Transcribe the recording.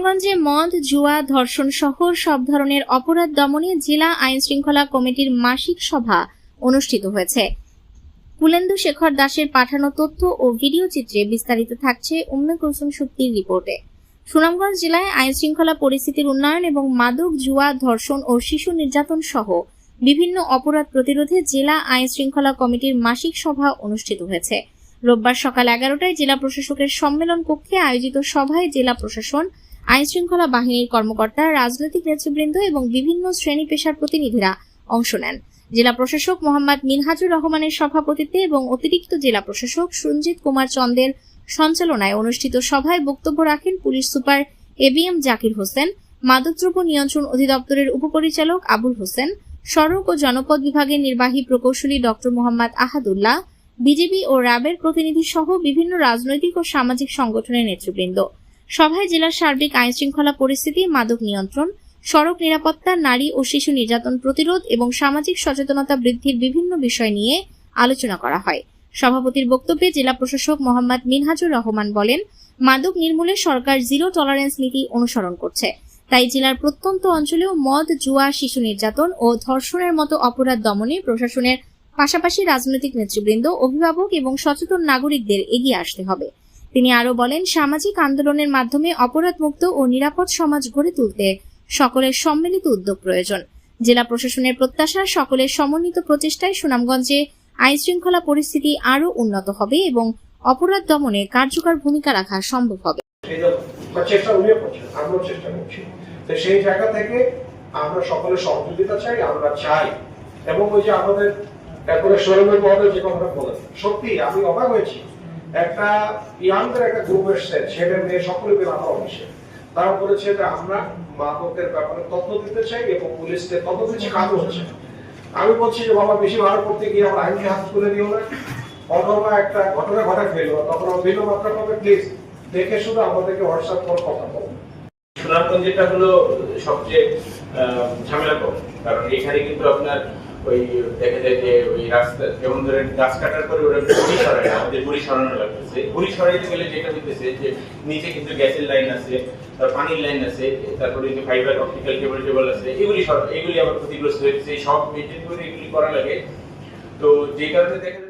সুনামগঞ্জে মদ, জুয়া, ধর্ষণ সহ সব ধরনের অপরাধ দমনে জেলা আইন শৃঙ্খলা কমিটির মাসিক সভা অনুষ্ঠিত হয়েছে। কুলেন্দু শেখর দাসের পাঠানো তথ্য ও ভিডিও চিত্রে বিস্তারিত থাকছে উম্মে কুলসুম সুক্তির রিপোর্টে। সুনামগঞ্জ জেলায় আইন শৃঙ্খলা পরিস্থিতির উন্নয়ন এবং মাদক, জুয়া, ধর্ষণ ও শিশু নির্যাতন সহ বিভিন্ন অপরাধ প্রতিরোধে জেলা আইন শৃঙ্খলা কমিটির মাসিক সভা অনুষ্ঠিত হয়েছে। রোববার সকাল 11টায় জেলা প্রশাসকের সম্মেলন কক্ষে আয়োজিত সভায় জেলা প্রশাসন, আইন শৃঙ্খলা বাহিনীর কর্মকর্তা, রাজনৈতিক নেতৃবৃন্দ এবং বিভিন্ন শ্রেণী পেশার প্রতিনিধিরা অংশ নেন। জেলা প্রশাসক মোহাম্মদ মিনহাজুর রহমানের সভাপতিত্বে এবং অতিরিক্ত জেলা প্রশাসক সঞ্জিত কুমার চন্দের সঞ্চালনায় অনুষ্ঠিত সভায় বক্তব্য রাখেন police super ABM Zakir Hossain, মাদকদ্রব্য নিয়ন্ত্রণ অধিদপ্তরের উপপরিচালক আবুল হোসেন, সড়ক ও জনপদ বিভাগের নির্বাহী প্রকৌশলী ডক্টর মোহাম্মদ আহাদুল্লাহ, বিজেপি ও র্যাবের প্রতিনিধি সহ বিভিন্ন রাজনৈতিক ও সামাজিক সংগঠনের নেতৃবৃন্দ। সভায় জেলার সার্বিক আইন শৃঙ্খলা পরিস্থিতি, মাদক নিয়ন্ত্রণ, সড়ক নিরাপত্তা, নারী ও শিশু নির্যাতন প্রতিরোধ এবং সামাজিক সচেতনতা বৃদ্ধির বিভিন্ন বিষয় নিয়ে আলোচনা করা হয়। সভাপতির বক্তব্যে জেলা প্রশাসক মোহাম্মদ মিনহাজুর রহমান বলেন, মাদক নির্মূলে সরকার জিরো টলারেন্স নীতি অনুসরণ করছে। তাই জেলার প্রত্যন্ত অঞ্চলেও মদ, জুয়া, শিশু নির্যাতন ও ধর্ষণের মতো অপরাধ দমনে প্রশাসনের পাশাপাশি রাজনৈতিক নেতৃবৃন্দ, অভিভাবক এবং সচেতন নাগরিকদের এগিয়ে আসতে হবে। তিনি আরো বলেন, সামাজিক আন্দোলনের মাধ্যমে অপরাধমুক্ত ও নিরাপদ সমাজ গড়ে তুলতে সকলের সম্মিলিত উদ্যোগ প্রয়োজন। জেলা প্রশাসনের প্রত্যাশা, সকলের সমন্বিত প্রচেষ্টায় সুনামগঞ্জে আইন শৃঙ্খলা পরিস্থিতি আরো উন্নত হবে এবং অপরাধ দমনে কার্যকর ভূমিকা রাখা সম্ভব হবে। সেই জায়গা থেকে আমরা সকলের সহযোগিতা চাই, আমরা চাই। এবং ওই যে আমাদের শোরুমের মধ্যে যে কথাটা বলেন, সত্যি আমি অবাক হয়েছি। একটা ইয়াংদের একটা গ্রুপ এসছে, ছেলে মেয়ে সকলে মিলে আমার অফিসে। তারা বলেছে যে আমরা মাদকের ব্যাপারে তথ্য দিতে চাই এবং পুলিশকে তথ্য দিচ্ছি, কাজ হচ্ছে। আমি বলছি যে বাবা, বেশি ভালো করতে গিয়ে আমরা আইনকে হাত তুলে দিও না। অথবা একটা ঘটনা ঘটা ফেলবো, তখন ভিন্ন মাত্রা পাবে। প্লিজ দেখে শুধু আমাদেরকে হোয়াটসঅ্যাপ করে কথা বলুন। সুনামগঞ্জ যেটা হলো সবচেয়ে ঝামেলা কম, কারণ এখানে কিন্তু আপনার ওই দেখা যায় যে ওই রাস্তা যেমন ধরেন গাছ কাটার পরে ওরা গুড়ি সরায় না, আমাদের গুড়ি সরানো লাগতেছে। গুড়ি সরাইতে গেলে যেটা হইতেছে যে নিচে কিন্তু গ্যাসের লাইন আছে, তার পানির লাইন আছে, তারপরে যে ফাইবার অপটিক্যাল কেবল আছে, এগুলি আবার ক্ষতিগ্রস্ত হয়েছে। সব মেনটেন করে এগুলি করা লাগে। তো যে কারণে দেখা